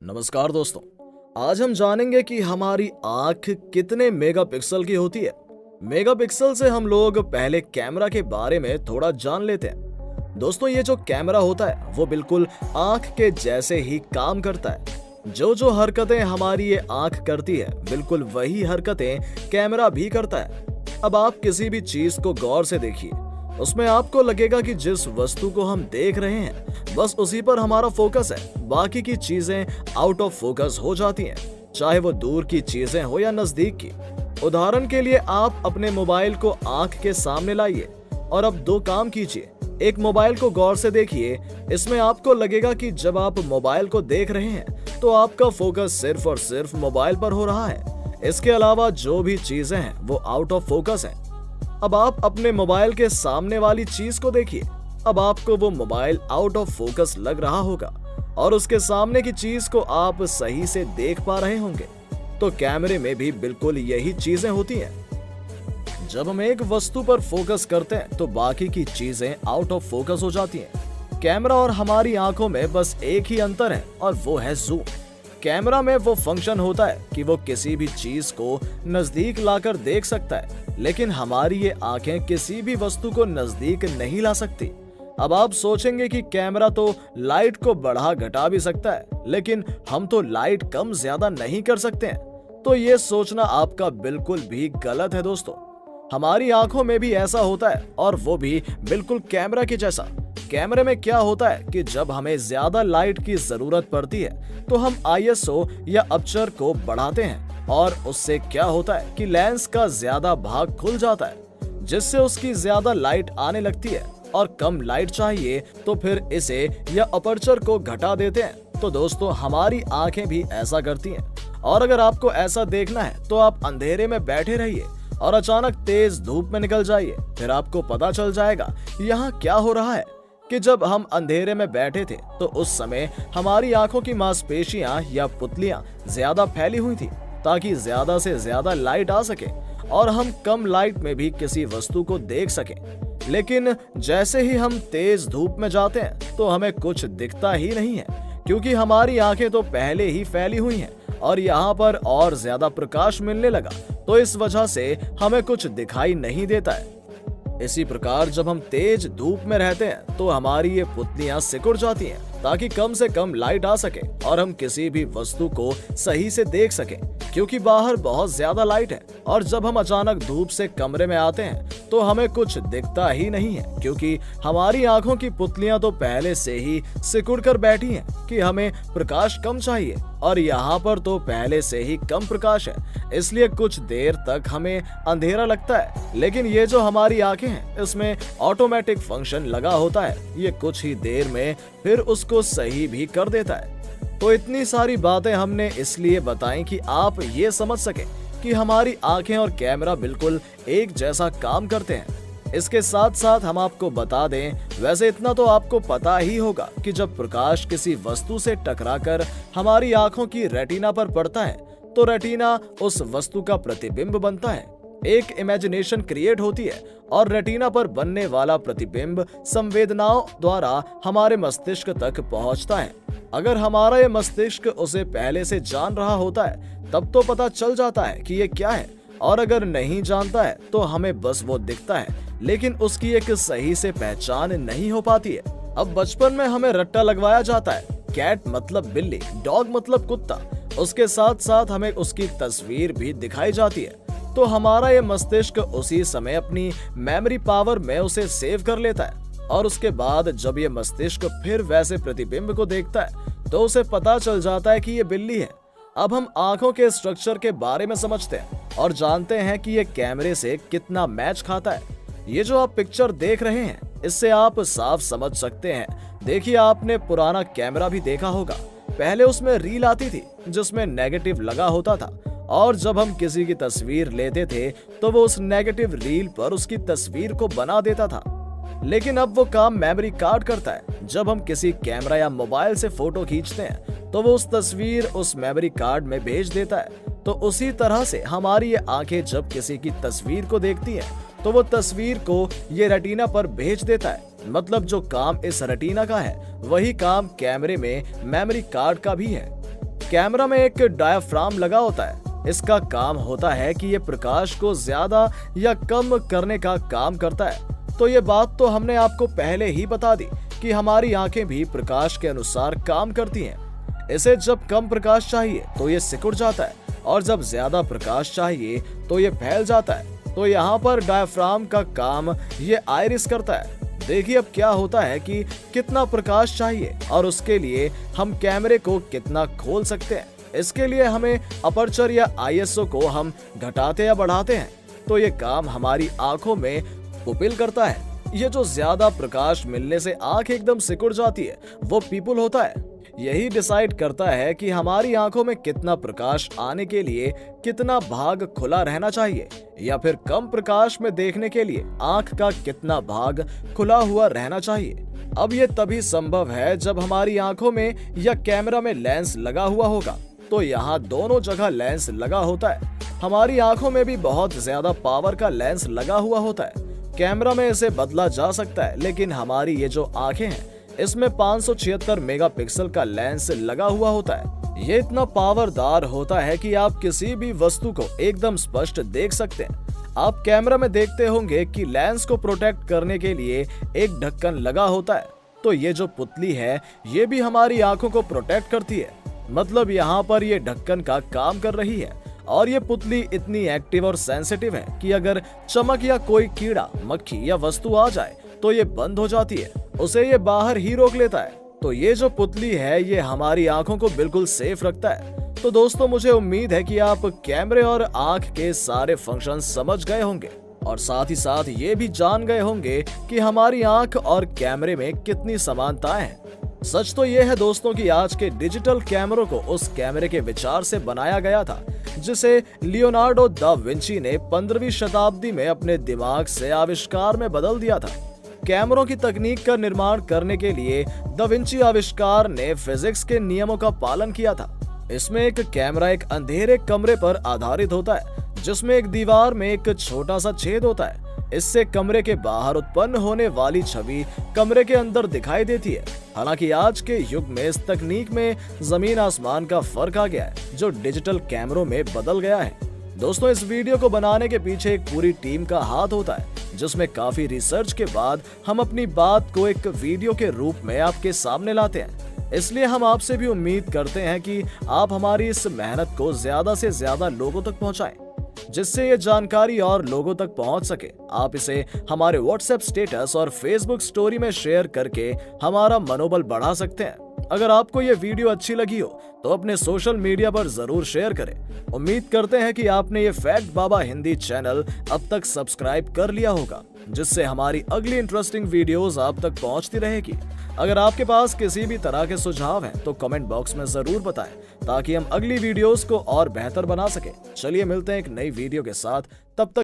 नमस्कार दोस्तों। आज हम जानेंगे कि हमारी आंख कितने मेगापिक्सल की होती है। मेगापिक्सल से हम लोग पहले कैमरा के बारे में थोड़ा जान लेते हैं। दोस्तों, ये जो कैमरा होता है वो बिल्कुल आंख के जैसे ही काम करता है। जो हरकतें हमारी ये आंख करती है, बिल्कुल वही हरकतें कैमरा भी करता है। अब आप किसी भी चीज को गौर से देखिए, उसमें आपको लगेगा कि जिस वस्तु को हम देख रहे हैं बस उसी पर हमारा फोकस है। बाकी की चीजें आउट ऑफ फोकस हो जाती हैं, चाहे वो दूर की चीजें हो या नजदीक की। उदाहरण के लिए आप अपने मोबाइल को आंख के सामने लाइए और अब दो काम कीजिए। एक, मोबाइल को गौर से देखिए। इसमें आपको लगेगा कि जब आप मोबाइल को देख रहे हैं तो आपका फोकस सिर्फ और सिर्फ मोबाइल पर हो रहा है। इसके अलावा जो भी चीजें हैं वो आउट ऑफ फोकस हैं। अब आप अपने मोबाइल के सामने वाली चीज को देखिए। अब आपको वो मोबाइल आउट ऑफ फोकस लग रहा होगा और उसके सामने की चीज को आप सही से देख पा रहे होंगे। तो कैमरे में भी बिल्कुल यही चीजें होती हैं। जब हम एक वस्तु पर फोकस करते हैं तो बाकी की चीजें आउट ऑफ फोकस हो जाती हैं। कैमरा और हमारी आंखों में बस एक ही अंतर है और वो है जूम। कैमरा में वो फंक्शन होता है कि वो किसी भी चीज को नजदीक लाकर देख सकता है, लेकिन हमारी ये आंखें किसी भी वस्तु को नजदीक नहीं ला सकती। अब आप सोचेंगे कि कैमरा तो लाइट को बढ़ा घटा भी सकता है, लेकिन हम तो लाइट कम ज्यादा नहीं कर सकते हैं। तो ये सोचना आपका बिल्कुल भी गलत है दोस्तों। हमारी आंखों में भी ऐसा होता है और वो भी बिल्कुल कैमरा के जैसा। कैमरे में क्या होता है कि जब हमें ज्यादा लाइट की जरूरत पड़ती है तो हम आईएसओ या अपर्चर को बढ़ाते हैं और उससे क्या होता है कि लेंस का ज्यादा भाग खुल जाता है, जिससे उसकी ज्यादा लाइट आने लगती है। और कम लाइट चाहिए तो फिर इसे या अपर्चर को घटा देते हैं। तो दोस्तों, हमारी आंखें भी ऐसा करती हैं। और अगर आपको ऐसा देखना है तो आप अंधेरे में बैठे रहिए और अचानक तेज धूप में निकल जाइए, फिर आपको पता चल जाएगा यहाँ क्या हो रहा है। कि जब हम अंधेरे में बैठे थे तो उस समय हमारी आंखों की मांसपेशियां या पुतलियां ज्यादा फैली हुई थी ताकि ज्यादा से ज्यादा लाइट आ सके और हम कम लाइट में भी किसी वस्तु को देख सकें। लेकिन जैसे ही हम तेज धूप में जाते हैं तो हमें कुछ दिखता ही नहीं है, क्योंकि हमारी आंखें तो पहले ही फैली हुई हैं और यहाँ पर और ज्यादा प्रकाश मिलने लगा, तो इस वजह से हमें कुछ दिखाई नहीं देता है। इसी प्रकार जब हम तेज धूप में रहते हैं तो हमारी ये पुतलियां सिकुड़ जाती हैं ताकि कम से कम लाइट आ सके और हम किसी भी वस्तु को सही से देख सकें, क्योंकि बाहर बहुत ज्यादा लाइट है। और जब हम अचानक धूप से कमरे में आते हैं तो हमें कुछ दिखता ही नहीं है, क्योंकि हमारी आंखों की पुतलियां तो पहले से ही सिकुड़ कर बैठी हैं कि हमें प्रकाश कम चाहिए और यहाँ पर तो पहले से ही कम प्रकाश है, इसलिए कुछ देर तक हमें अंधेरा लगता है। लेकिन ये जो हमारी आंखें हैं इसमें ऑटोमेटिक फंक्शन लगा होता है, ये कुछ ही देर में फिर उसको सही भी कर देता है। तो इतनी सारी बातें हमने इसलिए बताई कि आप ये समझ सकें कि हमारी आंखें और कैमरा बिल्कुल एक जैसा काम करते हैं। इसके साथ साथ हम आपको बता दें, वैसे इतना तो आपको पता ही होगा कि जब प्रकाश किसी वस्तु से टकराकर हमारी आंखों की रेटिना पर पड़ता है तो रेटिना उस वस्तु का प्रतिबिंब बनता है। एक इमेजिनेशन क्रिएट होती है और रेटिना पर बनने वाला प्रतिबिंब संवेदनाओं द्वारा हमारे मस्तिष्क तक पहुंचता है। अगर हमारा ये मस्तिष्क उसे पहले से जान रहा होता है तब तो पता चल जाता है कि ये क्या है, और अगर नहीं जानता है तो हमें बस वो दिखता है, लेकिन उसकी एक सही से पहचान नहीं हो पाती है। अब बचपन में हमें रट्टा लगवाया जाता है, कैट मतलब बिल्ली, डॉग मतलब कुत्ता। उसके साथ साथ हमें उसकी तस्वीर भी दिखाई जाती है, तो हमारा ये मस्तिष्क उसी समय अपनी मेमोरी पावर में उसे सेव कर लेता है। और उसके बाद जब ये मस्तिष्क फिर वैसे प्रतिबिंब को देखता है तो उसे पता चल जाता है कि ये बिल्ली है। अब हम आंखों के स्ट्रक्चर के बारे में समझते हैं और जानते हैं कि ये कैमरे से कितना मैच खाता है। ये जो आप पिक्चर देख रहे हैं इससे आप साफ समझ सकते हैं। देखिए, आपने पुराना कैमरा भी देखा होगा, पहले उसमें रील आती थी जिसमें नेगेटिव लगा होता था, और जब हम किसी की तस्वीर लेते थे तो वो उस नेगेटिव रील पर उसकी तस्वीर को बना देता था। लेकिन अब वो काम मेमोरी कार्ड करता है। जब हम किसी कैमरा या मोबाइल से फोटो खींचते हैं तो वो उस तस्वीर उस मेमोरी कार्ड में भेज देता है। तो उसी तरह से हमारी ये आंखें जब किसी की तस्वीर को देखती हैं तो वो तस्वीर को ये रेटिना पर भेज देता है। मतलब जो काम इस रेटिना का है वही काम कैमरे में मेमोरी कार्ड का भी है। कैमरा में एक डायाफ्राम लगा होता है। इसका काम होता है कि ये प्रकाश को ज्यादा या कम करने का काम करता है। तो ये बात तो हमने आपको पहले ही बता दी कि हमारी आंखें भी प्रकाश के अनुसार काम करती हैं। इसे जब कम प्रकाश चाहिए तो ये सिकुड़ जाता है और जब ज्यादा प्रकाश चाहिए तो ये फैल जाता है। तो यहाँ पर डायाफ्राम का काम ये आइरिस करता है। देखिए अब क्या होता है कि कितना प्रकाश चाहिए और उसके लिए हम कैमरे को कितना खोल सकते हैं। इसके लिए हमें अपर्चर या आईएसओ को हम घटाते या बढ़ाते हैं। तो ये काम हमारी आंखों में पुपिल करता है। ये जो ज्यादा प्रकाश मिलने से आंख एकदम सिकुड़ जाती है वो पीपुल होता है। यही डिसाइड करता है कि हमारी आंखों में कितना प्रकाश आने के लिए कितना भाग खुला रहना चाहिए या फिर कम प्रकाश में देखने के लिए आंख का कितना भाग खुला हुआ रहना चाहिए। अब ये तभी संभव है जब हमारी आंखों में या कैमरा में लेंस लगा हुआ होगा। तो यहाँ दोनों जगह लेंस लगा होता है। हमारी आंखों में भी बहुत ज्यादा पावर का लेंस लगा हुआ होता है। कैमरा में इसे बदला जा सकता है, लेकिन हमारी ये जो आंखें हैं इसमें 576 मेगापिक्सल का लेंस लगा हुआ होता है। ये इतना पावरदार होता है कि आप किसी भी वस्तु को एकदम स्पष्ट देख सकते हैं। आप कैमरा में देखते होंगे कि लेंस को प्रोटेक्ट करने के लिए एक ढक्कन लगा होता है। तो ये जो पुतली है ये भी हमारी आंखों को प्रोटेक्ट करती है। मतलब यहाँ पर ये ढक्कन का काम कर रही है। और ये पुतली इतनी एक्टिव और सेंसिटिव है कि अगर चमक या कोई कीड़ा, मक्खी या वस्तु आ जाए तो ये बंद हो जाती है, उसे ये बाहर ही रोक लेता है। तो ये जो पुतली है ये हमारी आंखों को बिल्कुल सेफ रखता है। तो दोस्तों मुझे उम्मीद है कि आप कैमरे और आंख के सारे फंक्शन समझ गए होंगे और साथ ही साथ ये भी जान गए होंगे कि हमारी आंख और कैमरे में कितनी समानताएं हैं। सच तो ये है दोस्तों कि आज के डिजिटल कैमरों को उस कैमरे के विचार से बनाया गया था जिसे लियोनार्डो दा विंची ने 15वीं शताब्दी में अपने दिमाग से आविष्कार में बदल दिया था। कैमरों की तकनीक का निर्माण करने के लिए दा विंची आविष्कार ने फिजिक्स के नियमों का पालन किया था। इसमें एक कैमरा एक अंधेरे कमरे पर आधारित होता है जिसमें एक दीवार में एक छोटा सा छेद होता है। इससे कमरे के बाहर उत्पन्न होने वाली छवि कमरे के अंदर दिखाई देती है। हालांकि आज के युग में इस तकनीक में जमीन आसमान का फर्क आ गया है जो डिजिटल कैमरों में बदल गया है। दोस्तों इस वीडियो को बनाने के पीछे एक पूरी टीम का हाथ होता है जिसमें काफी रिसर्च के बाद हम अपनी बात को एक वीडियो के रूप में आपके सामने लाते हैं। इसलिए हम आपसे भी उम्मीद करते हैं कि आप हमारी इस मेहनत को ज्यादा से ज्यादा लोगों तक पहुंचाएं, जिससे ये जानकारी और लोगों तक पहुंच सके। आप इसे हमारे व्हाट्सएप स्टेटस और फेसबुक स्टोरी में शेयर करके हमारा मनोबल बढ़ा सकते हैं। अगर आपको ये वीडियो अच्छी लगी हो तो अपने सोशल मीडिया पर जरूर शेयर करें। उम्मीद करते हैं कि आपने ये फैक्ट बाबा हिंदी चैनल अब तक सब्सक्राइब कर लिया होगा, जिससे हमारी अगली इंटरेस्टिंग वीडियोस आप तक पहुंचती रहेगी। अगर आपके पास किसी भी तरह के सुझाव हैं तो कमेंट बॉक्स में जरूर बताएं ताकि हम अगली वीडियोस को और बेहतर बना सके। चलिए मिलते हैं एक नई वीडियो के साथ, तब तक